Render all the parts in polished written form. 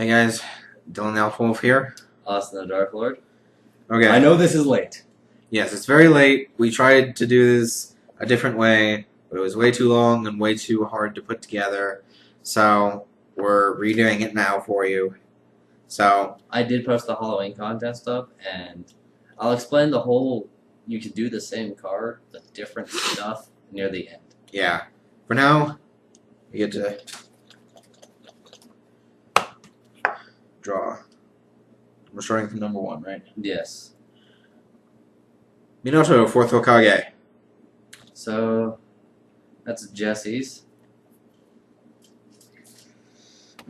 Hey guys, Dylan the Elf Wolf here. Austin the Dark Lord. Okay. I know this is late. Yes, it's very late. We tried to do this a different way, but it was way too long and way too hard to put together. So we're redoing it now for you. So I did post the Halloween contest up, and I'll explain the whole. You could do the same card, the different stuff near the end. yeah, for now, we get to draw. We're starting from number 1, right? Yes. Minato, 4th Hokage. So that's Jesse's.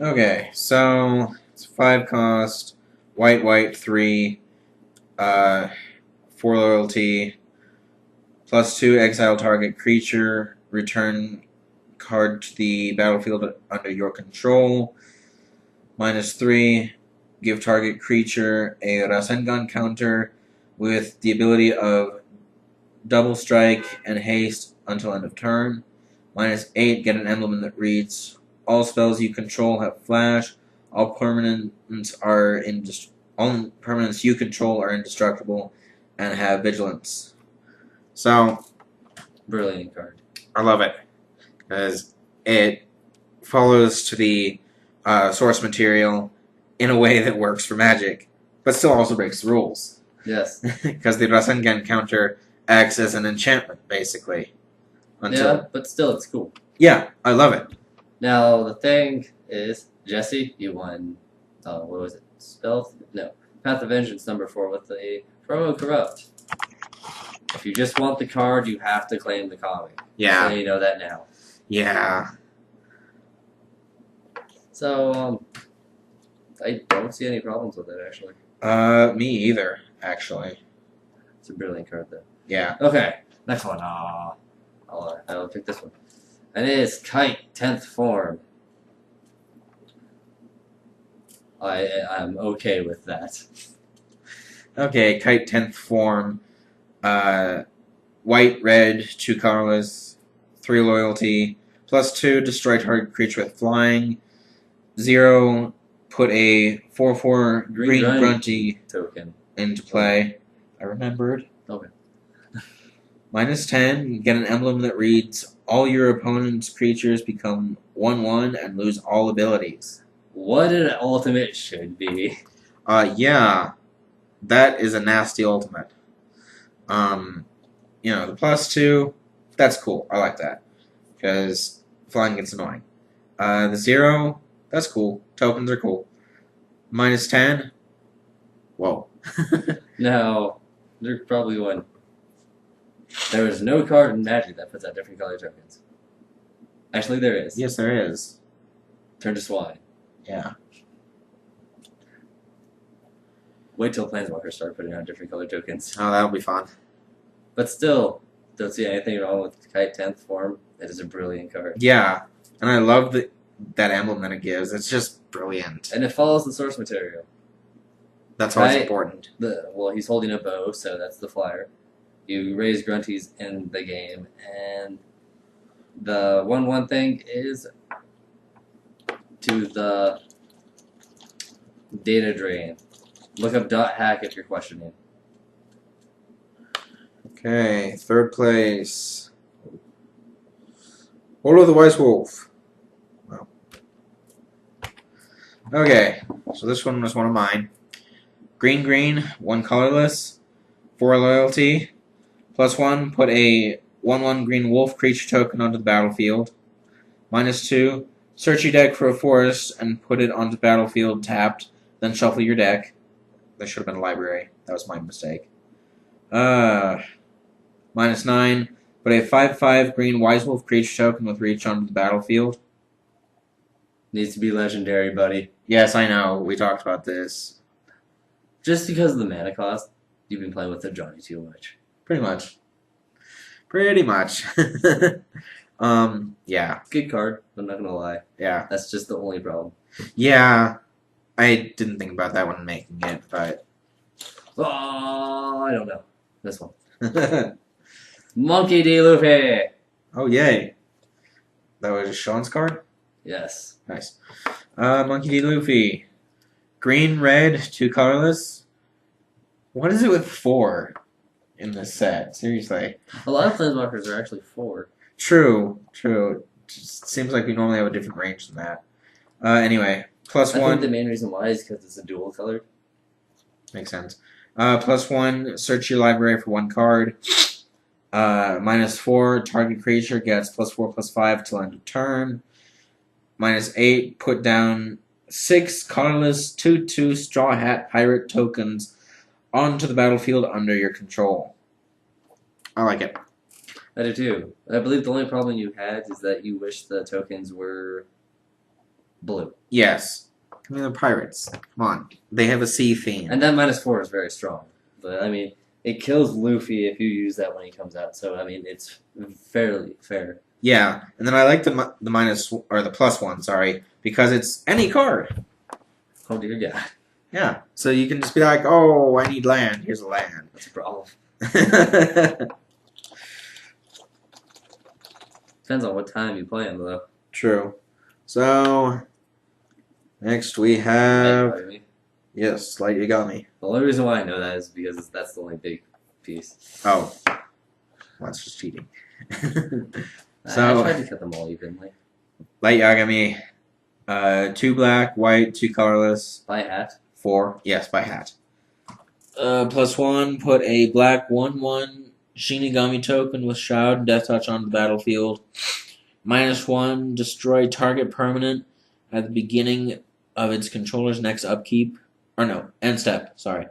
Okay, so it's 5 cost, white, 3, 4 loyalty, +2 exile target creature, return card to the battlefield under your control, -3, give target creature a Rasengan counter with the ability of double strike and haste until end of turn, -8, get an emblem that reads, all spells you control have flash, all permanents you control are indestructible and have vigilance. So, Brilliant card. I love it because it follows to the source material in a way that works for Magic, but still also breaks the rules. Yes. Because the Rasengan counter acts as an enchantment, basically. Yeah, but still, it's cool. Yeah, I love it. Now the thing is, Jesse, you won. What was it? Spell? No, Path of Vengeance #4 with the promo Corrupt. If you just want the card, you have to claim the comic. Yeah. So you know that now. Yeah. So, I don't see any problems with it, actually. Me either, actually. It's a brilliant card, though. Yeah. Okay, next one. I'll pick this one. And it is Kite, 10th form. I'm okay with that. Okay, Kite 10th form. White, red, 2 colorless, 3 loyalty, +2, destroy target creature with flying. 0, put a 4/4 green grunty token into play. I remembered. Okay. -10, get an emblem that reads, all your opponent's creatures become 1/1 and lose all abilities. What an ultimate should be. Yeah. That is a nasty ultimate. The +2, that's cool. I like that. Because flying gets annoying. The 0, that's cool. Tokens are cool. -10, whoa. No, there's probably one. There is no card in Magic that puts out different color tokens. Actually, there is. Yes, there is. Turn to Swine. Yeah. Wait till Planeswalkers start putting out different color tokens. Oh, that'll be fun. But still, don't see anything wrong with Kite 10th form. It is a brilliant card. Yeah, and I love that emblem that it gives. It's just brilliant. And it follows the source material. That's always Kite, important. Well, he's holding a bow, so that's the flyer. You raise grunties in the game, and the 1/1 thing is to the data drain. Look up .hack if you're questioning. Okay, 3rd place. Holo the Wise Wolf. Wow. Okay, so this one was one of mine. Green, 1 colorless, 4 loyalty, +1, put a 1/1 green wolf creature token onto the battlefield. -2, search your deck for a forest and put it onto the battlefield tapped, then shuffle your deck. That should have been a library. That was my mistake. -9, put a 5/5 green wise wolf creature token with reach onto the battlefield. Needs to be legendary, buddy. Yes, I know. We talked about this. Just because of the mana cost, you've been playing with the Johnny too much. Pretty much. Yeah. Good card, I'm not gonna lie. Yeah. That's just the only problem. Yeah. I didn't think about that when making it, but... Oh, I don't know. This one. Monkey D. Luffy! Oh, yay. That was Sean's card? Yes. Nice. Monkey D. Luffy. Green, red, 2 colorless. What is it with 4 in this set? Seriously. A lot of Planeswalkers are actually 4. True. Just seems like we normally have a different range than that. Anyway, plus I 1. think the main reason why is because it's a dual color. Makes sense. Plus 1, search your library for 1 card. -4, target creature gets +4/+5 till end of turn. -8, put down 6 colorless 2/2 Straw Hat Pirate tokens onto the battlefield under your control. I like it. I do too. I believe the only problem you had is that you wish the tokens were blue. Yes. I mean, they're pirates. Come on. They have a sea theme. And that -4 is very strong. But, I mean, it kills Luffy if you use that when he comes out. So, I mean, it's fairly fair. Yeah, and then I like the minus or the +1, sorry, because it's any card. Oh, dear God. Yeah, so you can just be like, oh, I need land. Here's a land. That's a problem. Depends on what time you play them, though. True. So, next we have... Yes, Light Yagami. The only reason why I know that is because that's the only big piece. Oh. Well, that's just cheating. I tried to cut them all evenly. Light Yagami. 2 black, white, 2 colorless. By hat? 4. Yes, by hat. +1, put a black 1/1 Shinigami token with Shroud and Death Touch on the battlefield. -1, destroy target permanent at the beginning of its controller's next upkeep. Or no, end step, sorry.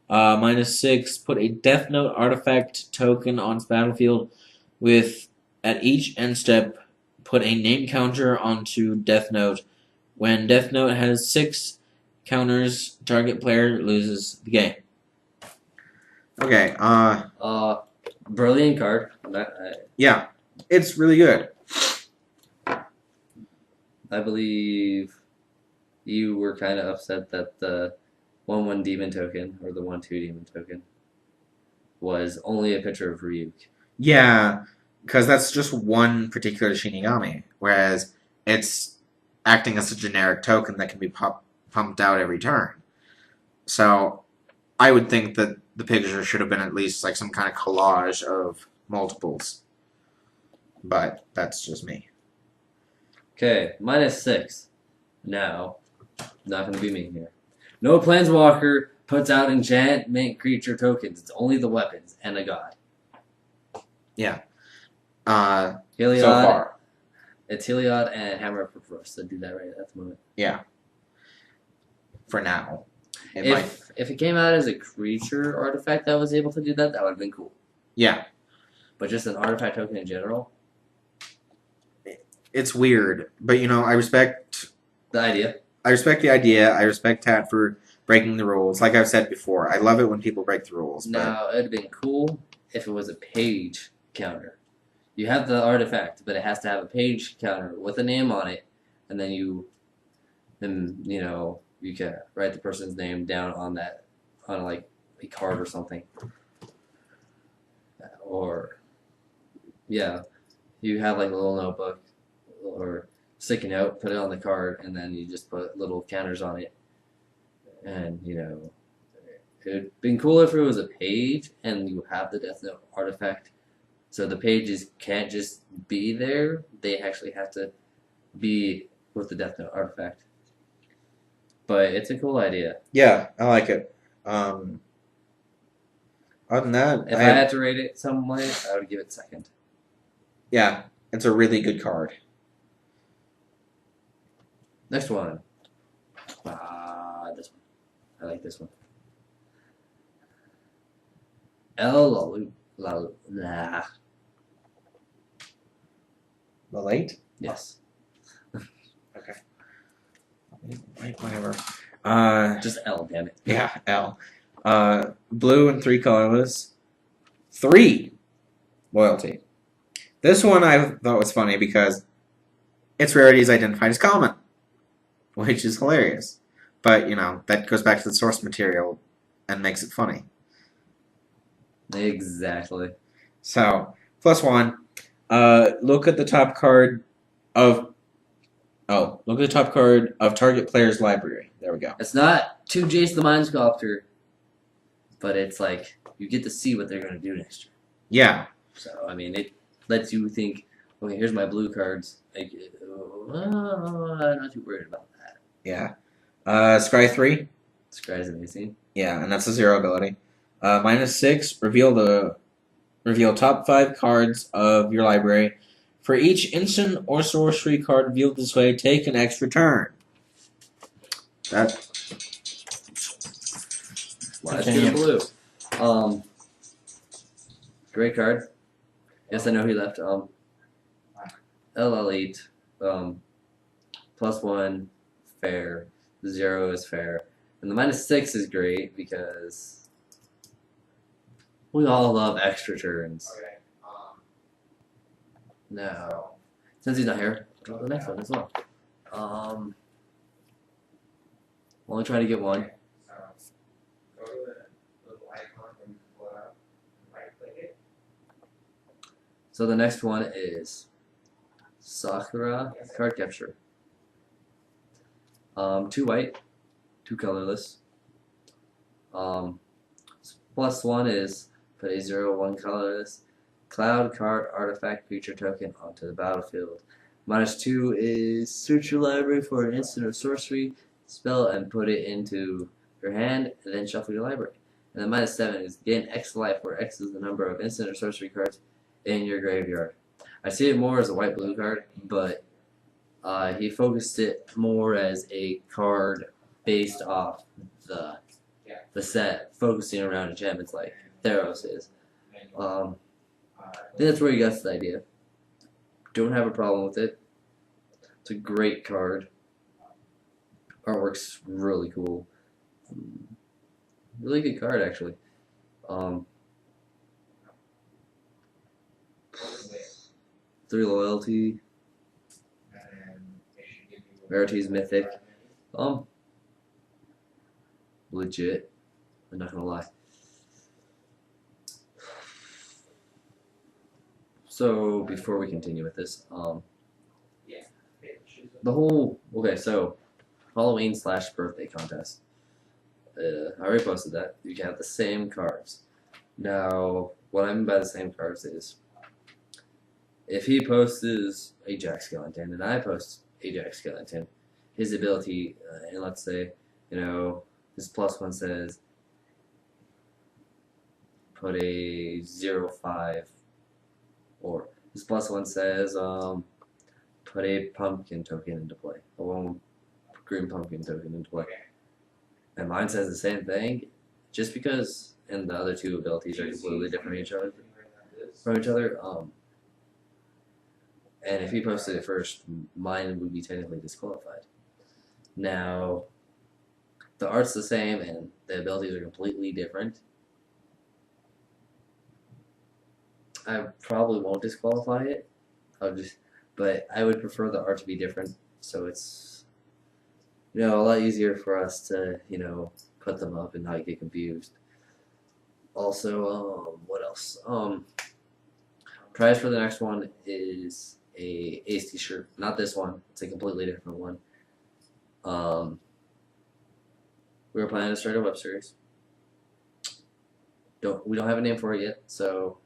-6, put a Death Note artifact token on its battlefield with, at each end step, put a name counter onto Death Note. When Death Note has 6 counters, target player loses the game. Okay, brilliant card. Yeah, it's really good. I believe you were kind of upset that the 1/1 demon token, or the 1/2 demon token, was only a picture of Ryuk. Yeah, because that's just one particular Shinigami, whereas it's acting as a generic token that can be pumped out every turn. So I would think that the picture should have been at least like some kind of collage of multiples. But that's just me. Okay, -6. Now, not going to be me here. No Planeswalker puts out enchantment creature tokens. It's only the weapons and a god. Yeah. Heliod, so far. It's Heliod and Hammer of Perverse that do that right at the moment. Yeah. For now. If it came out as a creature artifact that was able to do that, that would have been cool. Yeah. But just an artifact token in general? It's weird. But, you know, I respect... The idea. I respect the idea. I respect Tat for breaking the rules. Like I've said before, I love it when people break the rules. Now, it would have been cool if it was a page counter. You have the artifact, but it has to have a page counter with a name on it, and then you can write the person's name down on that, on like a card or something. Or, yeah, you have like a little notebook or stick a note, put it on the card, and then you just put little counters on it. And, it would have been cool if it was a page and you have the Death Note artifact. So the pages can't just be there, they actually have to be with the Death Note artifact. But it's a cool idea. Yeah, I like it. Other than that... If I had to rate it some way, I would give it second. Yeah, it's a really good card. Next one. This one. I like this one. The late? Yes. Okay. Whatever. Just L, damn it. Yeah, L. Blue and 3 colorless. 3 loyalty. This one I thought was funny because its rarity is identified as common, which is hilarious. But, that goes back to the source material and makes it funny. Exactly. So, +1. Look at the top card of Oh, look at the top card of target player's library. There we go. It's not 2 Jace the Mind Sculptor, but it's like you get to see what they're going to do next year. Yeah. So, I mean, it lets you think, okay, here's my blue cards. Like, I'm not too worried about that. Yeah. Scry 3. Scry's amazing. Yeah, and that's a 0 ability. -6. Reveal top 5 cards of your library. For each instant or sorcery card revealed this way, take an extra turn. That. Let's get blue. Great card. Yes, I know he left. LL8. +1, fair. 0 is fair. And the -6 is great because we all love extra turns. Okay. Now, since he's not here, draw the next one as well. Only trying to get one. So go to the little icon when you pull it up, right click it. So the next one is Sakura card capture. 2 white, 2 colorless. +1 is put a 0/1 colorless cloud card artifact creature token onto the battlefield. -2 is search your library for an instant or sorcery spell and put it into your hand, and then shuffle your library. And then -7 is gain X life, where X is the number of instant or sorcery cards in your graveyard. I see it more as a white-blue card, but he focused it more as a card based off the set, focusing around enchantments like Theros is. I think that's where he got the idea. Don't have a problem with it. It's a great card. Artwork's really cool. Really good card, actually. 3 loyalty. Rarity's mythic. Legit. I'm not gonna lie. So before we continue with this, the whole so Halloween/birthday contest. I already posted that. You can have the same cards. Now, what I mean by the same cards is, if he posts Ajax Skellington and I post Ajax Skellington, his ability, and let's say, his +1 says, put a 0/5, or his +1 says, put a pumpkin token into play, a 1 green pumpkin token into play. And mine says the same thing, just because, and the other 2 abilities are completely different from each other. And if he posted it first, mine would be technically disqualified. Now, the art's the same and the abilities are completely different. I probably won't disqualify it. But I would prefer the art to be different, so it's a lot easier for us to put them up and not get confused. Also, what else? Prize for the next one is a Ace t-shirt. Not this one. It's a completely different one. We were planning to start a web series. We don't have a name for it yet, so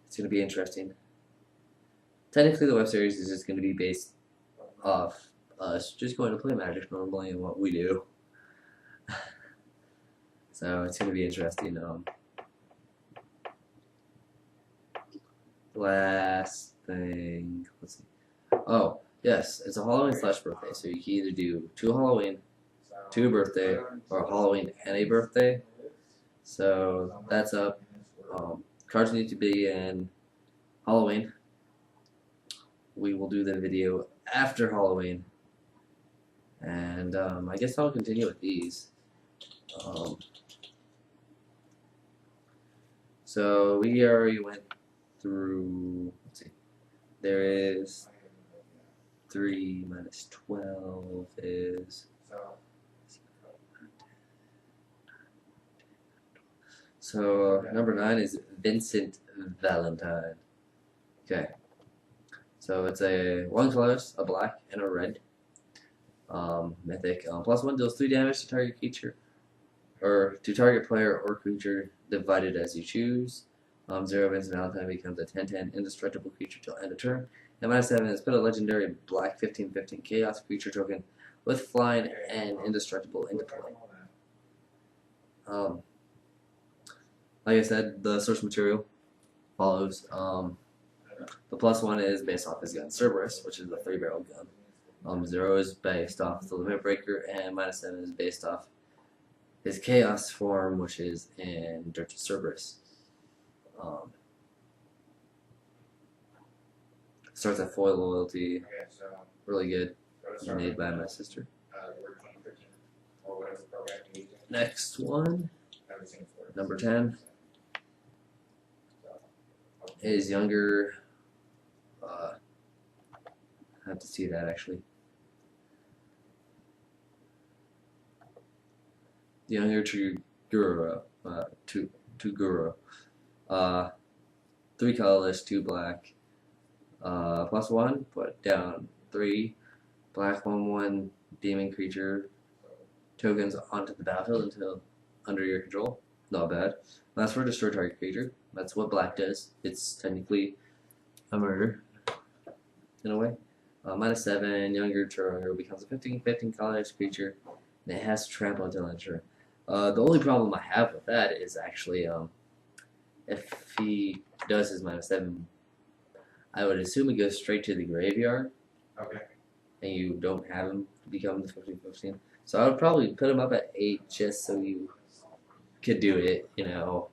it's going to be interesting. Technically, the web series is just going to be based off us just going to play Magic normally and what we do. So it's going to be interesting. Last thing, let's see. Oh, yes, it's a Halloween/birthday, so you can either do 2 Halloween, 2 birthday, or Halloween and a birthday. So that's up. Cards need to be in Halloween. We will do the video after Halloween. And I guess I'll continue with these. So we already went through, let's see, there is 3 minus 12 is, so number 9 is Vincent Valentine. Okay, So it's a 1 colors, a black, and a red. Mythic. +1 deals 3 damage to target creature, or to target player or creature, divided as you choose. 0 Vince Valentine becomes a 10/10 indestructible creature till end of turn. And -7 is put a legendary black 15/15 chaos creature token with flying and indestructible into play. Like I said, the source material follows. The +1 is based off his gun Cerberus, which is a 3-barrel gun. 0 is based off the Limit Breaker, and -7 is based off his Chaos form, which is in Dirty Cerberus. Starts at foil loyalty, Okay, so really good. let's start Made with, by my sister. we're 2013, or whatever program you use. Next one, Everything's for number 10, is younger. I have to see that actually. Younger Tugura, Tugura. 3 colorless, 2 black. +1, put down 3 black 1/1 demon creature tokens onto the battlefield until under your control. Not bad. Last for destroy target creature. That's what black does. It's technically a murder in a way. -7, younger Tugura becomes a 15/15 colorless creature, and it has trample until end of turn. The only problem I have with that is actually if he does his -7, I would assume it goes straight to the graveyard, Okay. and you don't have him become the 15/15. So I would probably put him up at 8 just so you could do it, you know.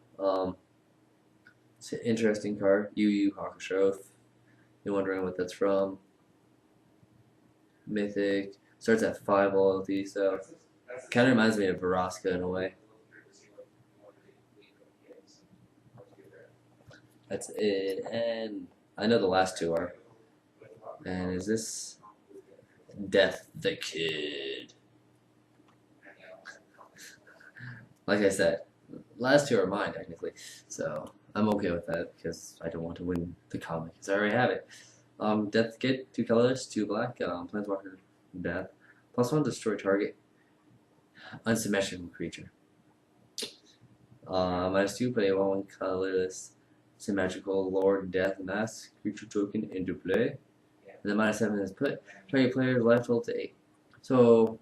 It's an interesting card. Yu Hakusho, if you're wondering what that's from. Mythic. Starts at 5 loyalty, so kind of reminds me of Veraska in a way. That's it, and I know the last 2 are. And is this Death the Kid? Like I said, last 2 are mine technically, so I'm okay with that because I don't want to win the comic because I already have it. Death the Kid, 2 colors, 2 black, Planeswalker Death. +1 destroy target unsymmetrical creature. -2 put a 1/1 colorless symmetrical Lord Death Mask creature token into play. And then -7 is put target player's life total to 8. So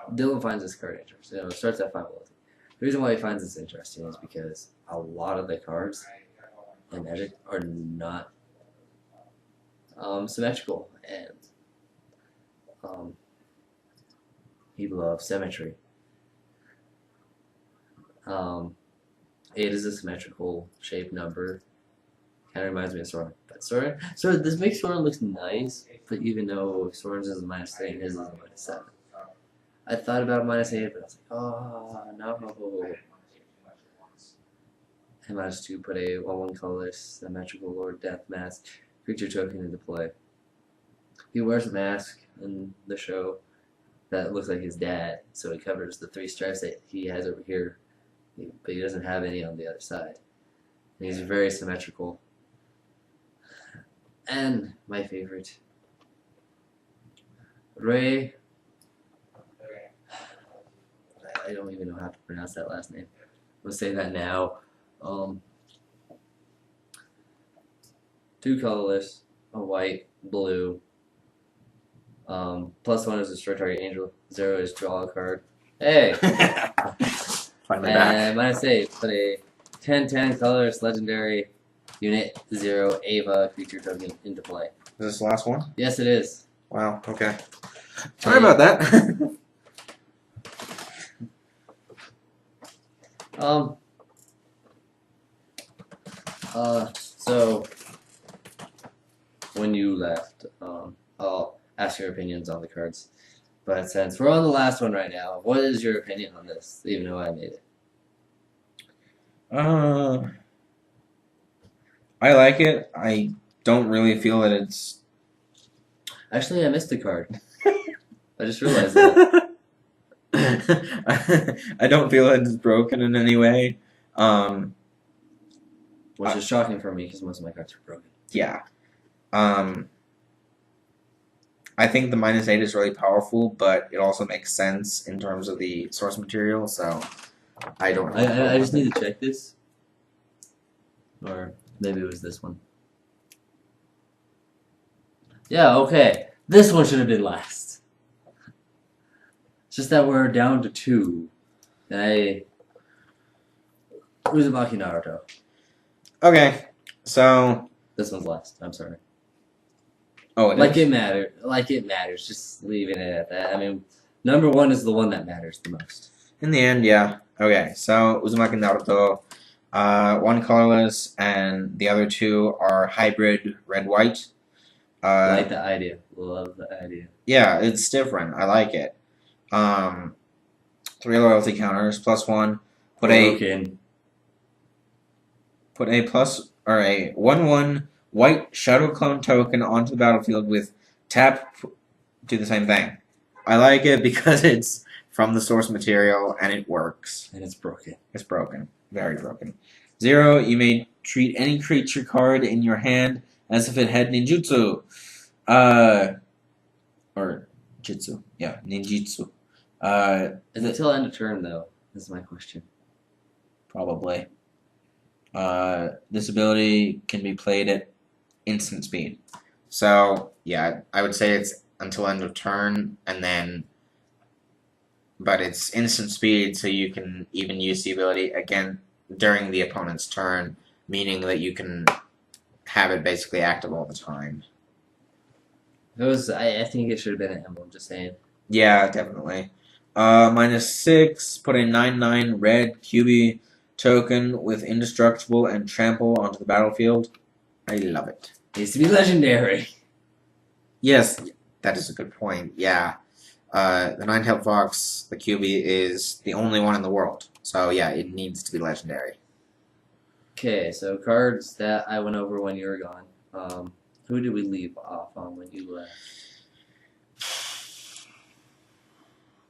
Dylan finds this card interesting. It starts at 5 loyalty. The reason why he finds this interesting is because a lot of the cards in Magic are not symmetrical, and he loves symmetry. 8 is a symmetrical shape number. Kind of reminds me of Soren. But Soren, so this makes Soren looks nice, but even though Soren's is a -3 and his is a -7. I thought about -8, but I was like, oh no. And -2 put a 1/1 colorless symmetrical Lord Death Mask creature token into play. He wears a mask in the show that looks like his dad, so it covers the 3 stripes that he has over here, but he doesn't have any on the other side. And he's very symmetrical. And my favorite, Ray. I don't even know how to pronounce that last name. We'll say that now. 2 colorless, a white, blue. +1 is destroy target angel. 0 is draw a card. Hey! Finally back. And -8, put a 10/10 colorless legendary unit 0 Ava creature token into play. Is this the last one? Yes, it is. Wow, okay. Sorry about that. So when you left, I'll ask your opinions on the cards. But since we're on the last one right now, what is your opinion on this, even though I made it? I like it. I don't really feel that it's... Actually, I missed a card. I just realized that. I don't feel that it's broken in any way. Which is shocking for me because most of my cards are broken. Yeah. I think the -8 is really powerful, but it also makes sense in terms of the source material. So I don't. Have a problem I just with need it. to check this. Or maybe it was this one. Yeah, okay. This one should have been last. It's just that we're down to 2. And Uzumaki Naruto. Okay, so This one's last. I'm sorry. oh, it Like is? it matters. Like it matters. Just leaving it at that. I mean, number 1 is the one that matters the most. In the end, yeah. Okay, so Uzumaki Naruto, one colorless, and the other 2 are hybrid red-white. Like the idea. Love the idea. Yeah, it's different. I like it. 3 loyalty counters, +1. Put a plus or a 1/1 white shadow clone token onto the battlefield with tap. Do the same thing. I like it because it's from the source material and it works. And it's broken. It's broken, very broken. 0. You may treat any creature card in your hand as if it had ninjutsu. Or jitsu. Yeah, ninjutsu. Is it till end of turn though? This is my question. Probably. This ability can be played at instant speed. So, yeah, I would say it's until end of turn, and then... But it's instant speed, so you can even use the ability again during the opponent's turn, meaning that you can have it basically active all the time. It was. I think it should have been an emblem. Just saying. Yeah, definitely. -6, put a 9/9 red QB token with indestructible and trample onto the battlefield. I love it. Needs to be legendary. Yes, that is a good point. Yeah. The 9-tailed fox, the QB, is the only one in the world. So yeah, it needs to be legendary. Okay, so cards that I went over when you were gone. Who did we leave off on when you left?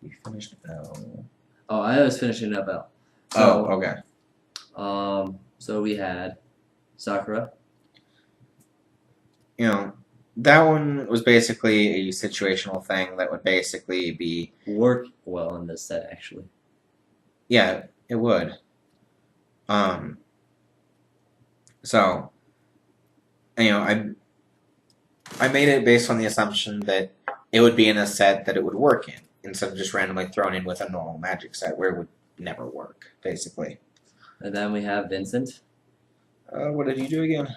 We finished L. Oh, I was finishing up L. Oh, okay. So we had Sakura. You know, that one was basically a situational thing that would basically be... Work well in this set, actually. Yeah, it would. So, you know, I made it based on the assumption that it would be in a set that it would work in, instead of just randomly thrown in with a normal Magic set where it would never work, basically. And then we have Vincent. What did you do again?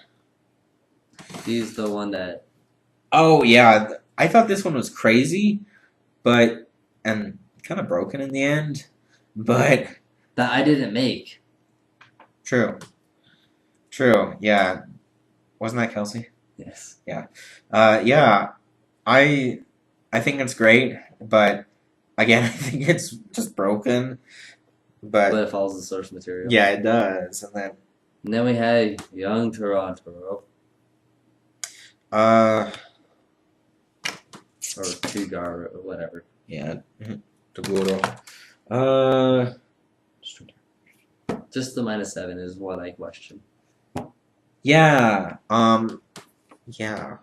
He's the one that... Oh, yeah. I thought this one was crazy, but... and kind of broken in the end, but... That I didn't make. True. True, yeah. Wasn't that Kelsey? Yes. Yeah. I think it's great, but again, I think it's just broken. But it follows the source material. yeah, it does. And then we had Young Toronto. then Or Kugar or whatever. yeah. Toguro. Just the -7 is what I question. Yeah. Yeah.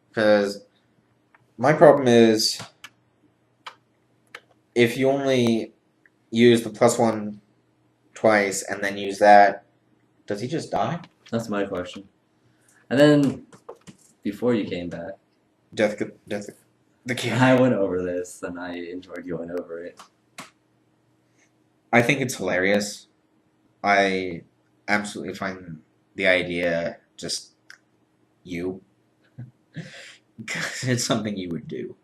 Because my problem is if you only use the +1 twice and then use that, does he just die? That's my question. And then before you came back, Death the kid. I went over this and I enjoyed going over it. I think it's hilarious. I absolutely find the idea just you. Because it's something you would do.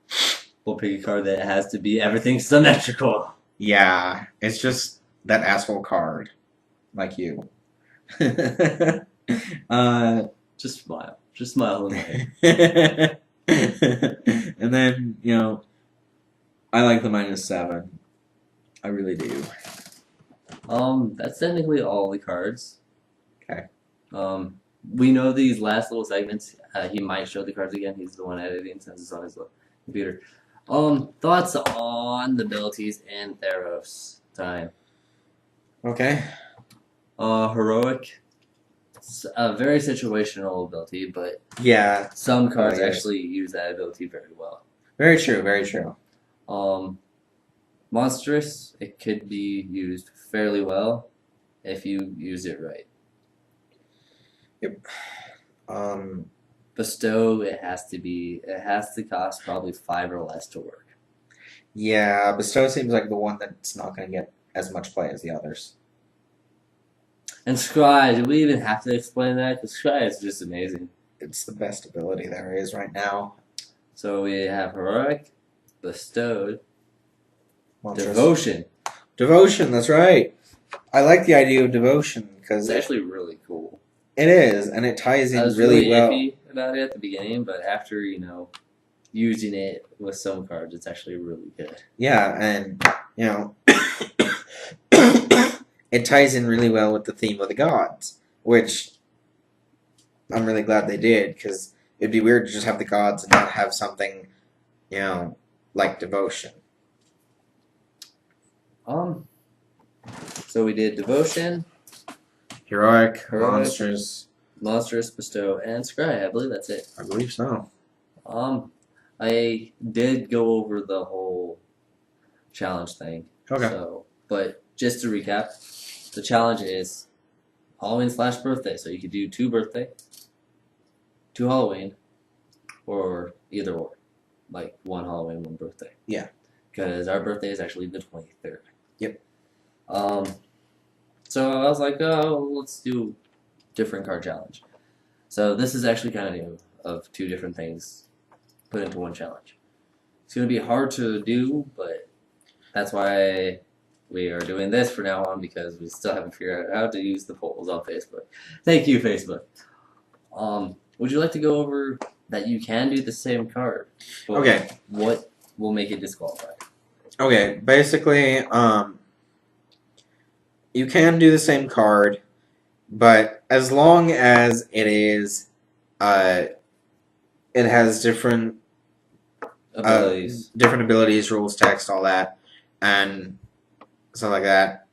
We'll pick a card that has to be everything symmetrical. Yeah, it's just that asshole card. Like you. Just smile. Just smile away. And then, you know, I like the -7. I really do. That's technically all the cards. Okay. We know these last little segments. He might show the cards again. He's the one editing since it's on his computer. Thoughts on the abilities in Theros time. Okay. Heroic. It's a very situational ability, but Yeah, some cards yes. actually use that ability very well. very true, very true. Monstrous, it could be used fairly well if you use it right. Bestow, it has to cost probably 5 or less to work. Yeah, Bestow seems like the one that's not going to get as much play as the others. And Scry, do we even have to explain that? Because Scry is just amazing. It's the best ability there is right now. So we have Heroic, Bestowed, Monstrous. Devotion. Devotion, that's right. I like the idea of devotion because It's actually really cool. it is, and it ties in I was really well. iffy about it at the beginning, but after, using it with some cards, it's actually really good. Yeah, and it ties in really well with the theme of the gods, which I'm really glad they did, because it'd be weird to just have the gods and not have something, like devotion. So we did Devotion, Heroic, Heroic. Monstrous, Bestow, and Scry. I believe that's it. I believe so. I did go over the whole challenge thing. Okay. So, but just to recap, the challenge is Halloween/birthday. So you could do 2 birthday, 2 Halloween, or either or, like 1 Halloween, 1 birthday. Yeah. Because our birthday is actually the 23rd. Yep. So I was like, oh, let's do different card challenge. So this is actually kind of new, of 2 different things put into one challenge. It's going to be hard to do, but that's why we are doing this for now on, because we still haven't figured out how to use the polls on Facebook. Thank you, Facebook. Would you like to go over that you can do the same card? But Okay. What will make it disqualified? Okay, basically, you can do the same card, but as long as it is, it has different Abilities. rules, text, all that, and stuff like that.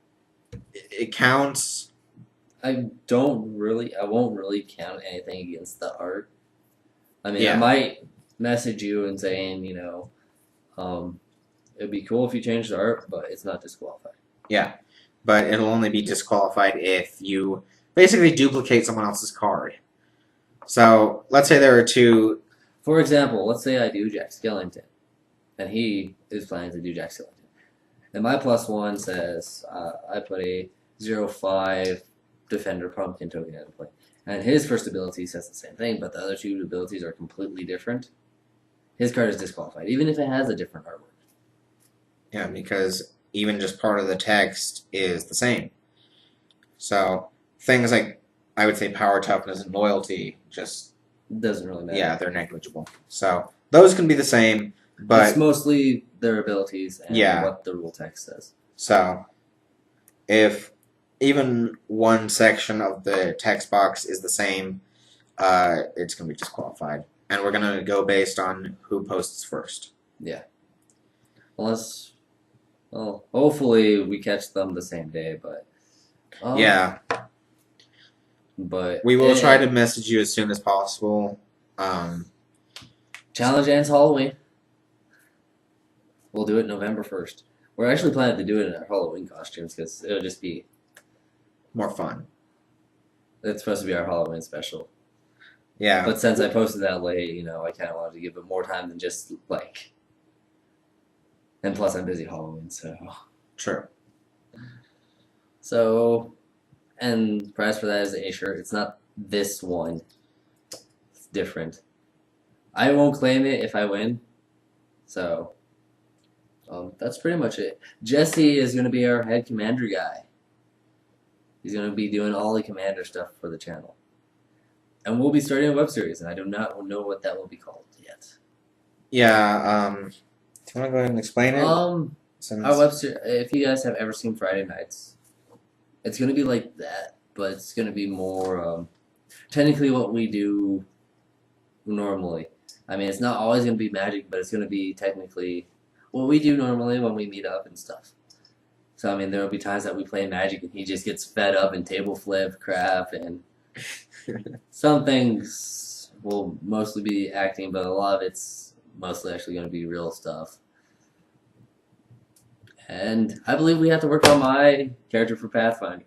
It counts. I won't really count anything against the art. I mean, Yeah. I might message you and saying, it'd be cool if you changed the art, but it's not disqualified. Yeah, but it'll only be disqualified if you basically duplicate someone else's card. So let's say there are 2. For example, let's say I do Jack Skellington, and he is planning to do Jack Skellington. And my +1 says I put a 0/5 Defender Pumpkin token into play. And his first ability says the same thing, but the other 2 abilities are completely different. His card is disqualified, even if it has a different artwork. Yeah, because even just part of the text is the same. So things like, I would say, power, toughness, and loyalty just Doesn't really matter. yeah, they're negligible. So those can be the same, but it's mostly their abilities and Yeah. what the rule text says. so if even one section of the text box is the same, it's going to be disqualified. And we're going to go based on who posts first. Unless, well, hopefully we catch them the same day, but Yeah, but we will try to message you as soon as possible. challenge ends Halloween. We'll do it November 1st. We're actually planning to do it in our Halloween costumes because it'll just be. More fun. It's supposed to be our Halloween special. Yeah. But since I posted that late, I kind of wanted to give it more time than just like. And plus, I'm busy Halloween, so. True. So, and the price for that is a shirt. It's not this one. It's different. I won't claim it if I win. So, that's pretty much it. Jesse is going to be our head commander guy. He's going to be doing all the commander stuff for the channel. And we'll be starting a web series, and I do not know what that will be called yet. Yeah, do you want to go ahead and explain it? Our web series, if you guys have ever seen Friday Nights, it's going to be like that, but it's going to be more technically what we do normally. I mean, it's not always going to be Magic, but it's going to be technically what we do normally when we meet up and stuff. So, I mean, there will be times that we play Magic and he just gets fed up and table flip crap, and Some things will mostly be acting, but a lot of it's mostly actually going to be real stuff. And I believe we have to work on my character for Pathfinder.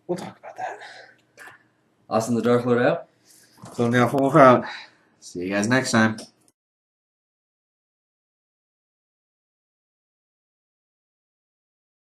We'll talk about that. Austin the Dark Lord out. So now, full out. See you guys next time.